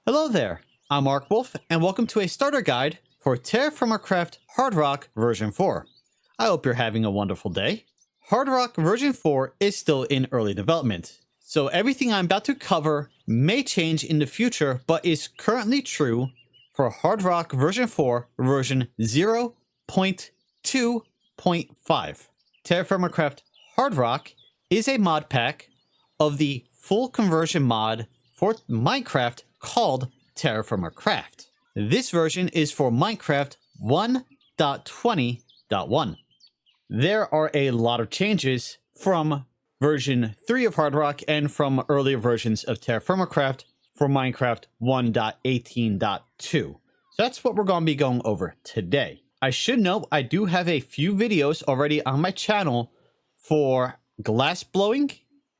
Hello there, I'm Mark Wolf, and welcome to a starter guide for TerraFirmaCraft HardRock version 4. I hope you're having a wonderful day. HardRock version 4 is still in early development, so everything I'm about to cover may change in the future, but is currently true for HardRock version 4 version 0.2.5. TerraFirmaCraft HardRock is a mod pack of the full conversion mod for Minecraft called TerraFirmaCraft. This version is for Minecraft 1.20.1. There are a lot of changes from version 3 of HardRock and from earlier versions of TerraFirmaCraft for Minecraft 1.18.2. So that's what we're going to be going over today. I should note I do have a few videos already on my channel for glass blowing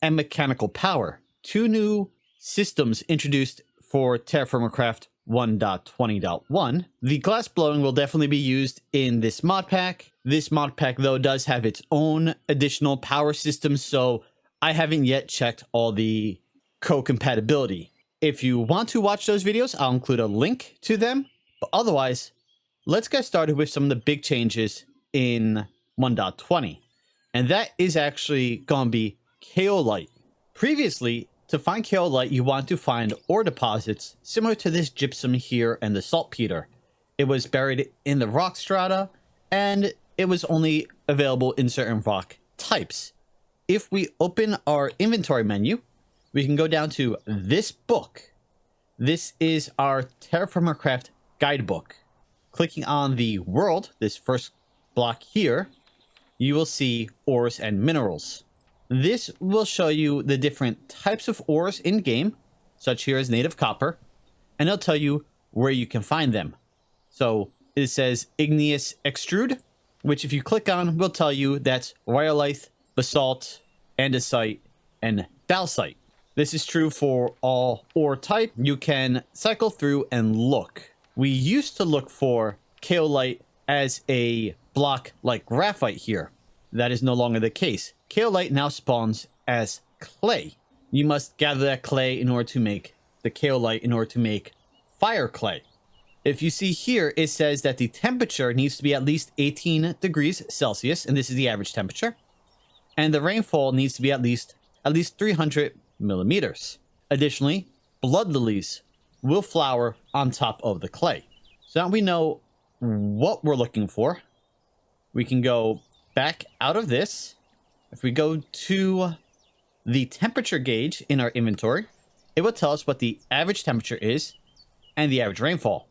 and mechanical power, two new systems introduced for TerraFirmaCraft 1.20.1. The glass blowing will definitely be used in this mod pack. This mod pack, though, does have its own additional power systems, so I haven't yet checked all the co-compatibility. If you want to watch those videos, I'll include a link to them. But otherwise, let's get started with some of the big changes in 1.20. And that is actually going to be Kaolinite. Previously, to find Kaolinite, you want to find ore deposits similar to this gypsum here and the saltpeter. It was buried in the rock strata, and it was only available in certain rock types. If we open our inventory menu, we can go down to this book. This is our TerraFirmaCraft guidebook. Clicking on the world, this first block here, you will see ores and minerals. This will show you the different types of ores in game, such here as native copper, and it'll tell you where you can find them. So it says igneous extrude, which if you click on will tell you that's rhyolite, basalt, andesite, and dacite. This is true for all ore type. You can cycle through and look. We used to look for kaolite as a block like graphite here. That is no longer the case. Kaolite now spawns as clay. You must gather that clay in order to make the kaolite in order to make fire clay. If you see here, it says that the temperature needs to be at least 18 degrees Celsius, and this is the average temperature. And the rainfall needs to be at least 300 millimeters. Additionally, blood lilies will flower on top of the clay. So now we know what we're looking for. We can go back out of this. If we go to the temperature gauge in our inventory, it will tell us what the average temperature is and the average rainfall.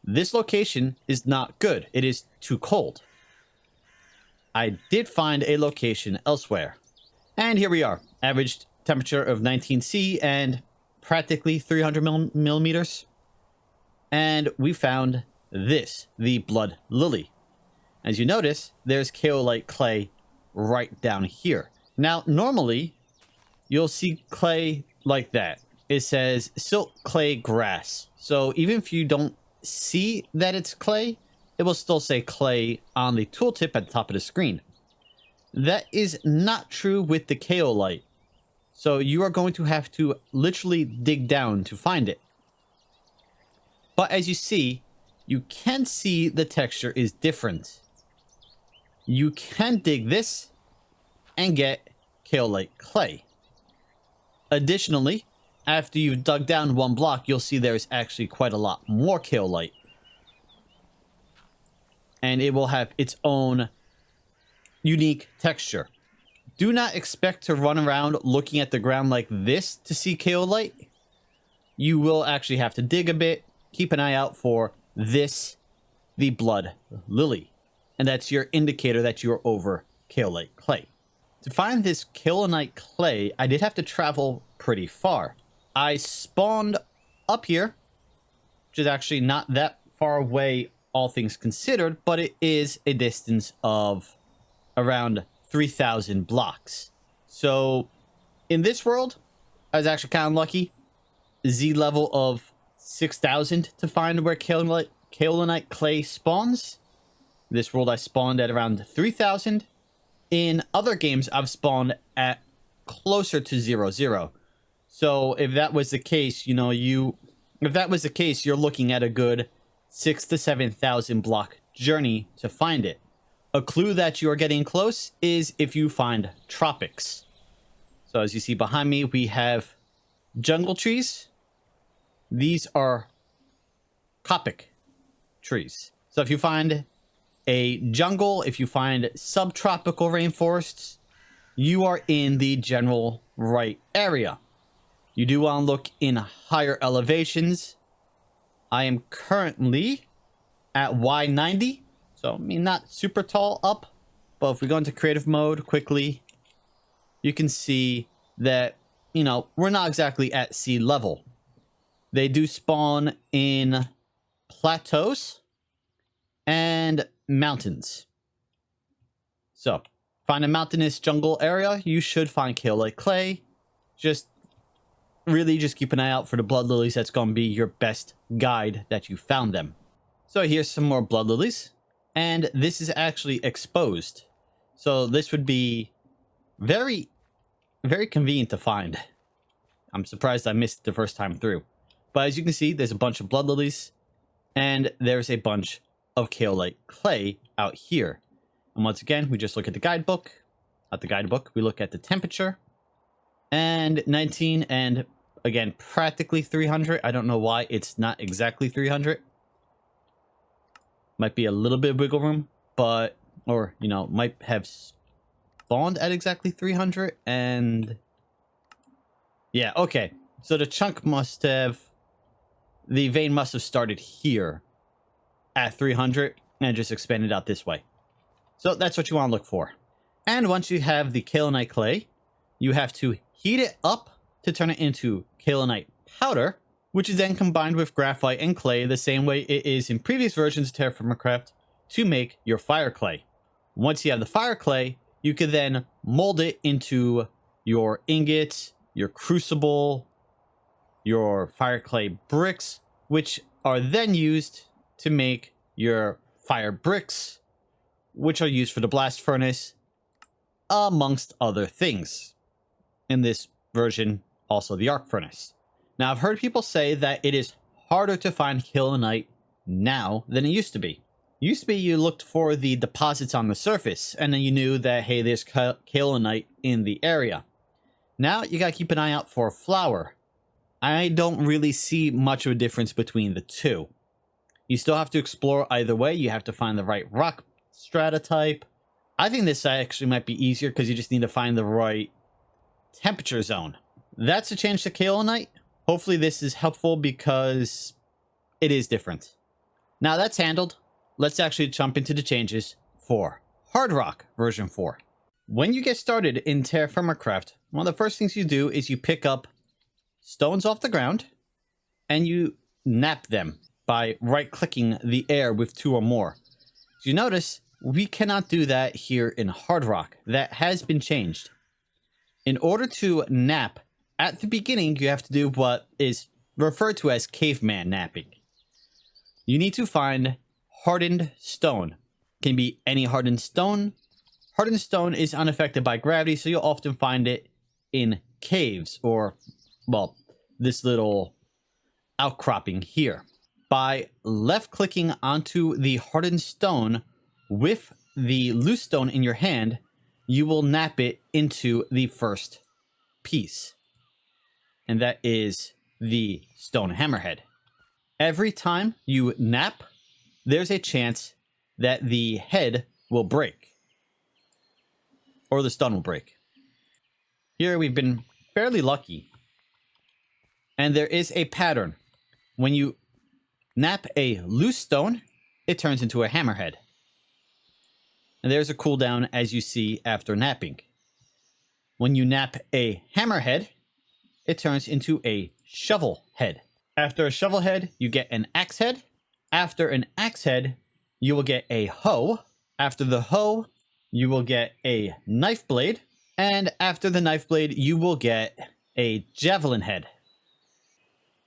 This location is not good. It is too cold. I did find a location elsewhere. And here we are. Average temperature of 19°C and practically 300 millimeters. And we found this, the blood lily. As you notice, there's Kaolinite clay right down here. Now, normally, you'll see clay like that. It says silt clay grass. So even if you don't see that it's clay, it will still say clay on the tooltip at the top of the screen. That is not true with the kaolite. So you are going to have to literally dig down to find it. But as you see, you can see the texture is different. You can dig this and get kaolite clay. Additionally, after you've dug down one block, you'll see there's actually quite a lot more kaolite. And it will have its own unique texture. Do not expect to run around looking at the ground like this to see kaolite. You will actually have to dig a bit. Keep an eye out for this, the blood lily. And that's your indicator that you're over kaolite clay. To find this kaolinite clay, I did have to travel pretty far. I spawned up here, which is actually not that far away, all things considered, but it is a distance of around 3,000 blocks. So in this world, I was actually kind of lucky. Z level of 6,000 to find where kaolinite clay spawns. This world I spawned at around 3,000. In other games, I've spawned at closer to 0, 0. So if that was the case, you know, you If that was the case, you're looking at a good 6,000 to 7,000 block journey to find it. A clue that you are getting close is if you find tropics. So as you see behind me, we have jungle trees. These are Copic trees. So if you find a jungle, if you find subtropical rainforests, you are in the general right area. You do want to look in higher elevations. I am currently at Y90. So, I mean, not super tall up. But if we go into creative mode quickly, you can see that, you know, we're not exactly at sea level. They do spawn in plateaus and mountains. So, find a mountainous jungle area, you should find Kaolinite Clay. Just keep an eye out for the blood lilies. That's going to be your best guide that you found them. So here's some more blood lilies. And this is actually exposed. So this would be very, very convenient to find. I'm surprised I missed it the first time through. But as you can see, there's a bunch of blood lilies. And there's a bunch of Kaolinite Clay out here. And once again, we just look at the guidebook. At the guidebook, we look at the temperature. And 19, and again, practically 300. I don't know why it's not exactly 300. Might be a little bit of wiggle room, but, or, you know, might have spawned at exactly 300. And yeah, okay. So the chunk must have, the vein must have started here at 300 and just expanded out this way. So that's what you want to look for. And once you have the Kaolinite Clay, you have to heat it up to turn it into Kaolinite powder, which is then combined with graphite and clay the same way it is in previous versions of TerraFirmaCraft to make your fire clay. Once you have the fire clay, you can then mold it into your ingots, your crucible, your fire clay bricks, which are then used to make your fire bricks, which are used for the blast furnace, amongst other things. In this version, also the arc furnace. Now, I've heard people say that it is harder to find kaolinite now than it used to be. Used to be you looked for the deposits on the surface, and then you knew that, hey, there's kaolinite in the area. Now, you gotta keep an eye out for flour. I don't really see much of a difference between the two. You still have to explore either way. You have to find the right rock strata type. I think this actually might be easier because you just need to find the right temperature zone. That's a change to kaolinite. Hopefully this is helpful because it is different. Now that's handled. Let's actually jump into the changes for HardRock version 4. When you get started in TerraFirmaCraft, one of the first things you do is you pick up stones off the ground and you knap them by right-clicking the air with 2 or more. So you notice we cannot do that here in HardRock. That has been changed. In order to knap, at the beginning, you have to do what is referred to as Caveman napping. You need to find hardened stone. It can be any hardened stone. Hardened stone is unaffected by gravity, so you'll often find it in caves or, well, this little outcropping here. By left-clicking onto the hardened stone with the loose stone in your hand, you will knap it into the first piece. And that is the stone hammerhead. Every time you knap, there's a chance that the head will break. Or the stone will break. Here we've been fairly lucky. And there is a pattern. When you knap a loose stone, it turns into a hammerhead. And there's a cooldown as you see after napping. When you knap a hammerhead, it turns into a shovel head. After a shovel head, you get an axe head. After an axe head, you will get a hoe. After the hoe, you will get a knife blade. And after the knife blade, you will get a javelin head.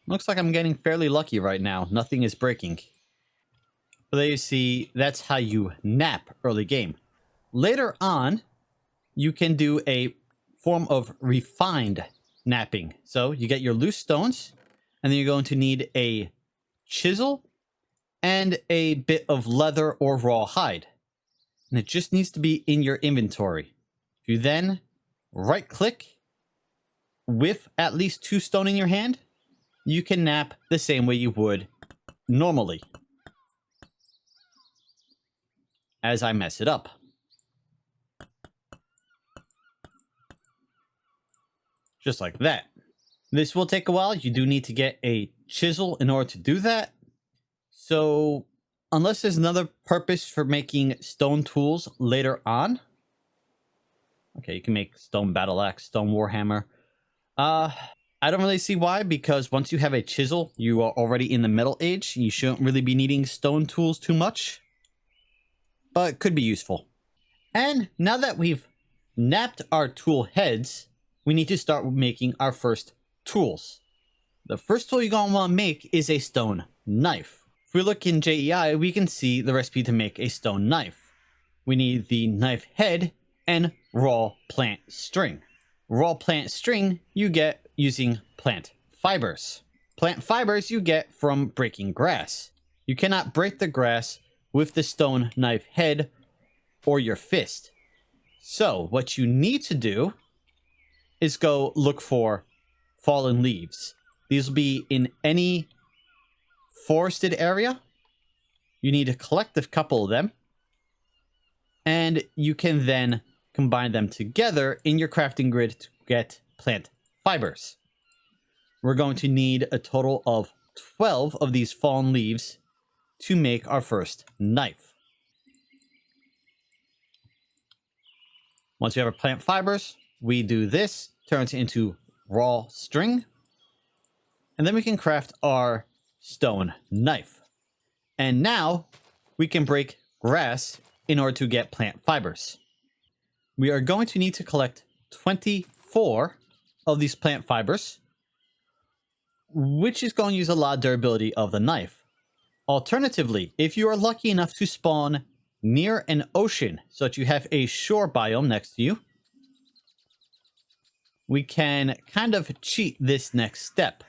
Looks like I'm getting fairly lucky right now. Nothing is breaking. But there you see, that's how you knap early game. Later on, you can do a form of refined napping. So you get your loose stones, And then you're going to need a chisel and a bit of leather or raw hide. And it just needs to be in your inventory. If you then right-click with at least 2 stone in your hand, you can knap the same way you would normally. As I mess it up. Just like that. This will take a while. You do need to get a chisel in order to do that. So, unless there's another purpose for making stone tools later on. Okay, you can make stone battle axe, stone warhammer. I don't really see why, because once you have a chisel, you are already in the Middle Age. You shouldn't really be needing stone tools too much. But it could be useful. And now that we've knapped our tool heads, we need to start making our first tools. The first tool you're going to want to make is a stone knife. If we look in JEI, we can see the recipe to make a stone knife. We need the knife head and raw plant string. Raw plant string you get using plant fibers. Plant fibers you get from breaking grass. You cannot break the grass with the stone knife head or your fist. So what you need to do is go look for fallen leaves. These will be in any forested area. You need to collect a couple of them, and you can then combine them together in your crafting grid to get plant fibers. We're going to need a total of 12 of these fallen leaves to make our first knife. Once we have our plant fibers, we do this, turn it into raw string, and then we can craft our stone knife. And now we can break grass in order to get plant fibers. We are going to need to collect 24 of these plant fibers, which is going to use a lot of durability of the knife. Alternatively, if you are lucky enough to spawn near an ocean so that you have a shore biome next to you, we can kind of cheat this next step.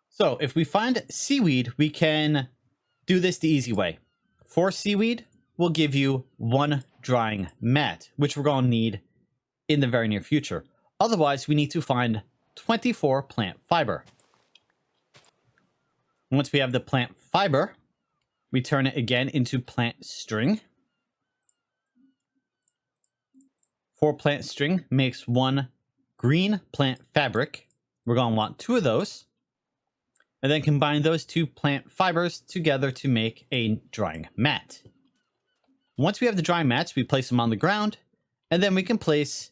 So if we find seaweed, we can do this the easy way. 4 seaweed will give you 1 drying mat, which we're going to need in the very near future. Otherwise, we need to find 24 plant fiber. Once we have the plant fiber, we turn it again into plant string. 4 plant string makes 1 green plant fabric. We're going to want 2 of those. And then combine those 2 plant fibers together to make a drying mat. Once we have the drying mats, we place them on the ground. And then we can place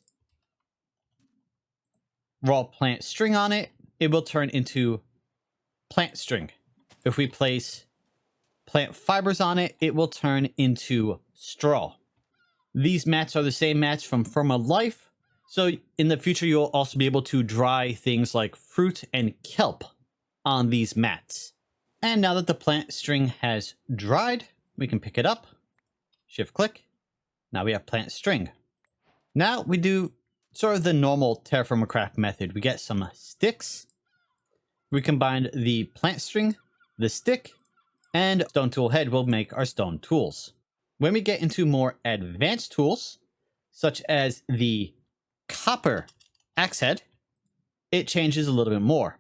raw plant string on it. It will turn into plant string. If we place plant fibers on it, it will turn into straw. These mats are the same mats from Firma Life, so in the future you'll also be able to dry things like fruit and kelp on these mats. And now that the plant string has dried, we can pick it up, shift click. Now we have plant string. Now we do sort of the normal TerraFirmaCraft method. We get some sticks, we combine the plant string, the stick, and stone tool head will make our stone tools. When we get into more advanced tools, such as the copper axe head, it changes a little bit more.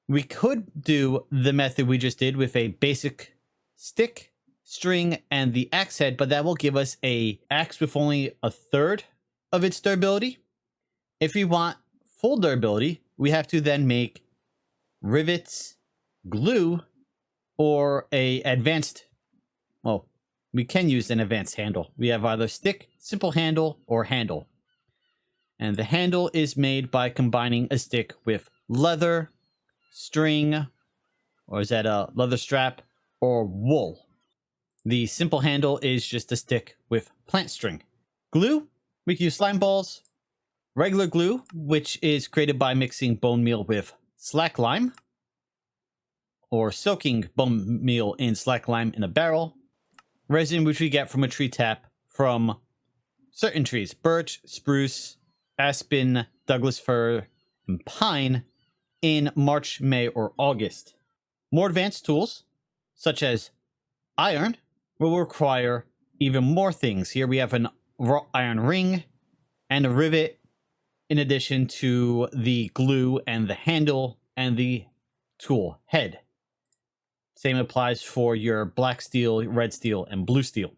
We could do the method we just did with a basic stick, string, and the axe head, but that will give us a axe with only 1/3 of its durability. If we want full durability, we have to then make rivets, glue, or a advanced, well, we can use an advanced handle. We have either stick, simple handle, or handle. And the handle is made by combining a stick with leather, string, or is that a leather strap, or wool. The simple handle is just a stick with plant string. Glue, we can use slime balls, regular glue, which is created by mixing bone meal with slack lime, or soaking bone meal in slack lime in a barrel. Resin, which we get from a tree tap from certain trees: birch, spruce, aspen, Douglas fir, and pine. in March, May, or August. More advanced tools, such as iron, will require even more things. Here we have an wrought iron ring and a rivet, in addition to the glue and the handle and the tool head. Same applies for your black steel, red steel, and blue steel.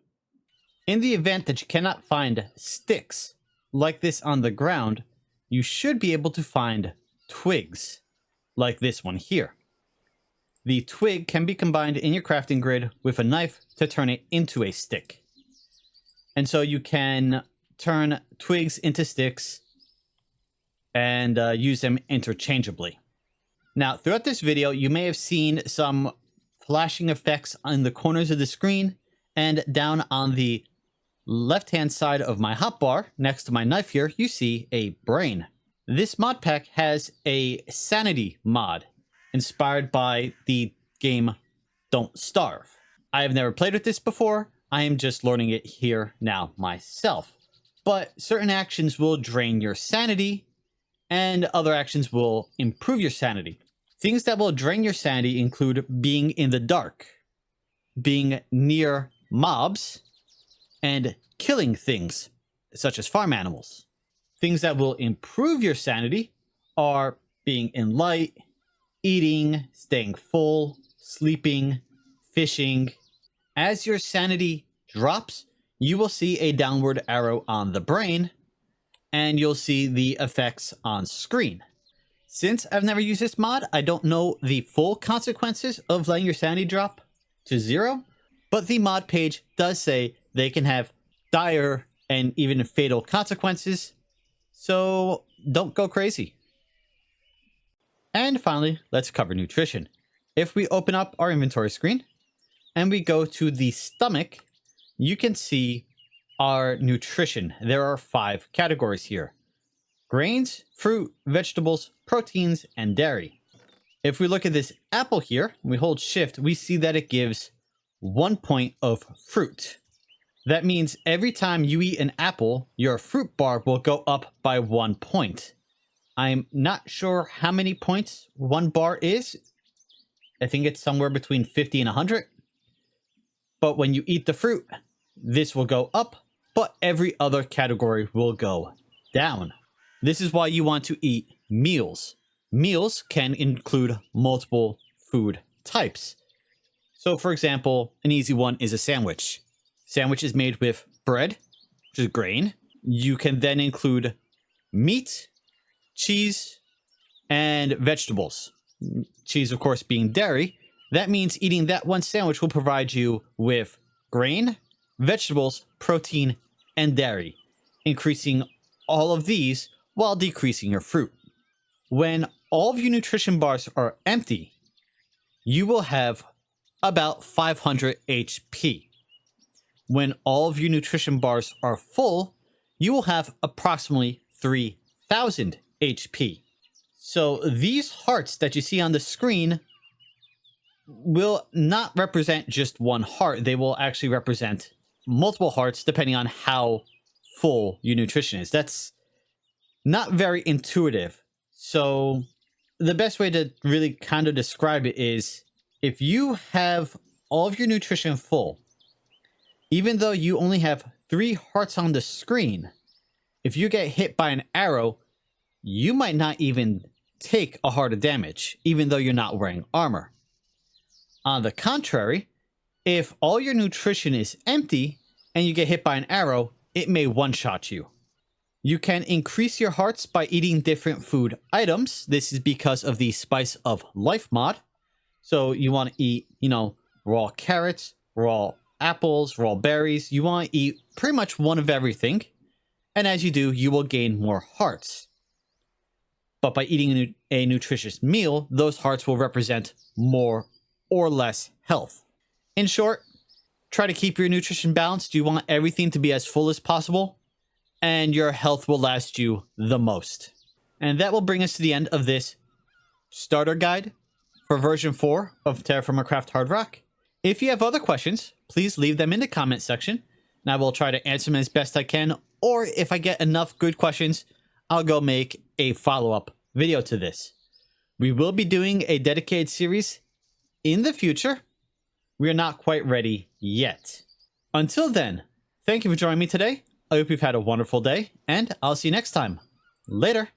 In the event that you cannot find sticks like this on the ground, you should be able to find twigs like this one here. The twig can be combined in your crafting grid with a knife to turn it into a stick. And so you can turn twigs into sticks and use them interchangeably. Now, throughout this video, you may have seen some flashing effects on the corners of the screen, and down on the left-hand side of my hotbar, next to my knife here, you see a brain. This mod pack has a Sanity mod, inspired by the game Don't Starve. I have never played with this before. I am just learning it here now myself. But certain actions will drain your sanity, and other actions will improve your sanity. Things that will drain your sanity include being in the dark, being near mobs, and killing things, such as farm animals. Things that will improve your sanity are being in light, eating, staying full, sleeping, fishing. As your sanity drops, you will see a downward arrow on the brain, and you'll see the effects on screen. Since I've never used this mod, I don't know the full consequences of letting your sanity drop to 0, but the mod page does say they can have dire and even fatal consequences, so don't go crazy. And finally, let's cover nutrition. If we open up our inventory screen and we go to the stomach, you can see our nutrition. There are 5 categories here: grains, fruit, vegetables, proteins, and dairy. If we look at this apple here, we hold shift, we see that it gives 1 point of fruit. That means every time you eat an apple, your fruit bar will go up by 1 point. I'm not sure how many points 1 bar is. I think it's somewhere between 50 and 100. But when you eat the fruit, this will go up, but every other category will go down. This is why you want to eat meals. Meals can include multiple food types. So for example, an easy one is a sandwich. Sandwich is made with bread, which is grain. You can then include meat, cheese, and vegetables. Cheese, of course, being dairy. That means eating that one sandwich will provide you with grain, vegetables, protein, and dairy, increasing all of these while decreasing your fruit. When all of your nutrition bars are empty, you will have about 500 HP. When all of your nutrition bars are full, you will have approximately 3,000 HP. So these hearts that you see on the screen will not represent just one heart. They will actually represent multiple hearts depending on how full your nutrition is. That's not very intuitive. So the best way to really kind of describe it is, if you have all of your nutrition full, even though you only have 3 hearts on the screen, if you get hit by an arrow, you might not even take a heart of damage, even though you're not wearing armor. On the contrary, if all your nutrition is empty and you get hit by an arrow, it may one-shot you. You can increase your hearts by eating different food items. This is because of the Spice of Life mod. So you want to eat, raw carrots, raw apples, raw berries. You want to eat pretty much one of everything. And as you do, you will gain more hearts. But by eating a nutritious meal, those hearts will represent more or less health. In short, try to keep your nutrition balanced. You want everything to be as full as possible, and your health will last you the most. And that will bring us to the end of this starter guide for version 4 of TerraFirmaCraft HardRock. If you have other questions, please leave them in the comment section, and I will try to answer them as best I can, or if I get enough good questions, I'll go make a follow-up video to this. We will be doing a dedicated series in the future. We are not quite ready yet. Until then, thank you for joining me today. I hope you've had a wonderful day, and I'll see you next time. Later.